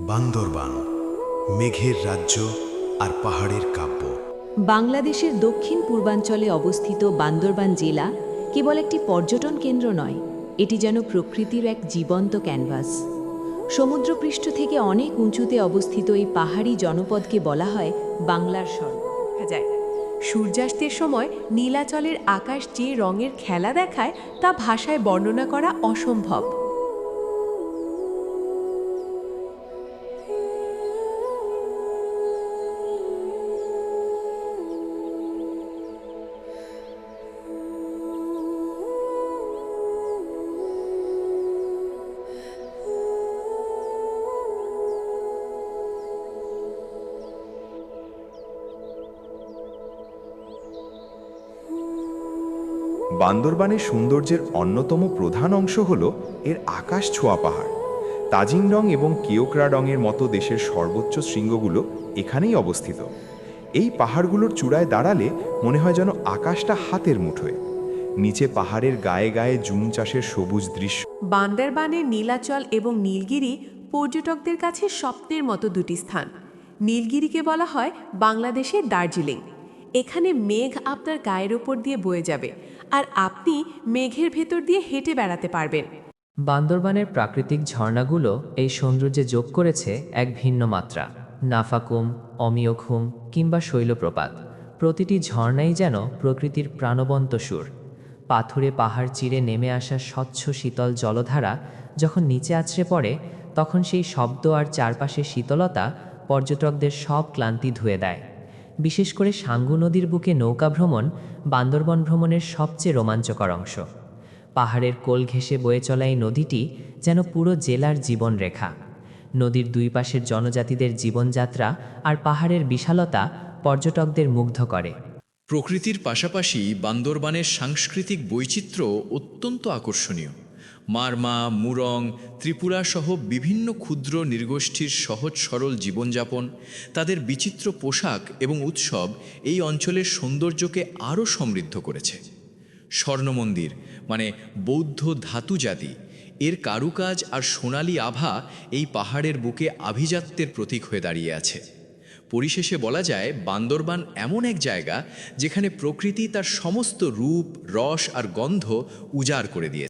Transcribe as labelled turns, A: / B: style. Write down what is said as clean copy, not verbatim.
A: বান্দরবান, মেঘের রাজ্য আর পাহাড়ের কাব্য।
B: বাংলাদেশের দক্ষিণ পূর্বাঞ্চলে অবস্থিত বান্দরবান জেলা কেবল একটি পর্যটন কেন্দ্র নয়, এটি যেন প্রকৃতির এক জীবন্ত ক্যানভাস। সমুদ্রপৃষ্ঠ থেকে অনেক উঁচুতে অবস্থিত এই পাহাড়ি জনপদকে বলা হয় বাংলার স্বর্গ।
C: দেখা যায় সূর্যাস্তের সময় নীলাচলের আকাশ যে রঙের খেলা দেখায় তা ভাষায় বর্ণনা করা অসম্ভব।
D: বান্দরবানের সৌন্দর্যের অন্যতম প্রধান অংশ হল এর আকাশ ছোঁয়া পাহাড়। তাজিংডং এবং কেওক্রাডংয়ের মতো দেশের সর্বোচ্চ শৃঙ্গগুলো এখানেই অবস্থিত। এই পাহাড়গুলোর চূড়ায় দাঁড়ালে মনে হয় যেন আকাশটা হাতের মুঠোয়। নিচে পাহাড়ের গায়ে গায়ে জুম চাষের সবুজ দৃশ্য।
C: বান্দরবানের নীলাচল এবং নীলগিরি পর্যটকদের কাছে স্বপ্নের মতো দুটি স্থান। নীলগিরিকে বলা হয় বাংলাদেশের দার্জিলিং। এখানে মেঘ আপনার গায়ের ওপর দিয়ে বয়ে যাবে আর আপনি মেঘের ভেতর দিয়ে হেঁটে বেড়াতে পারবেন।
E: বান্দরবানের প্রাকৃতিক ঝর্ণাগুলো এই সৌন্দর্যে যোগ করেছে এক ভিন্ন মাত্রা। নাফাকুম, অমিয়খুম কিংবা শৈলপ্রপাত, প্রতিটি ঝর্ণাই যেন প্রকৃতির প্রাণবন্ত সুর। পাথুরে পাহাড় চিরে নেমে আসা স্বচ্ছ শীতল জলধারা যখন নিচে আছড়ে পড়ে, তখন সেই শব্দ আর চারপাশের শীতলতা পর্যটকদের সব ক্লান্তি ধুয়ে দেয়। বিশেষ করে সাঙ্গু নদীর বুকে নৌকা ভ্রমণ বান্দরবন ভ্রমণের সবচেয়ে রোমাঞ্চকর অংশ। পাহাড়ের কোল ঘেঁষে বয়ে চলা এই নদীটি যেন পুরো জেলার জীবনরেখা। নদীর দুই পাশের জনজাতিদের জীবনযাত্রা আর পাহাড়ের বিশালতা পর্যটকদের মুগ্ধ করে।
F: প্রকৃতির পাশাপাশি বান্দরবানের সাংস্কৃতিক বৈচিত্র্য অত্যন্ত আকর্ষণীয়। মারমা, মুরং, ত্রিপুরা সহ বিভিন্ন ক্ষুদ্র নৃগোষ্ঠীর সহজ সরল জীবনযাপন, তাদের বিচিত্র পোশাক এবং উৎসব এই অঞ্চলের সৌন্দর্যকে আরও সমৃদ্ধ করেছে। স্বর্ণমন্দির মানে বৌদ্ধ ধাতুজাতি, এর কারুকাজ আর সোনালি আভা এই পাহাড়ের বুকে আভিজাত্যের প্রতীক হয়ে দাঁড়িয়ে আছে। পরিশেষে বলা যায়, বান্দরবান এমন এক জায়গা যেখানে প্রকৃতি তার সমস্ত রূপ, রস আর গন্ধ উজাড় করে দিয়েছে।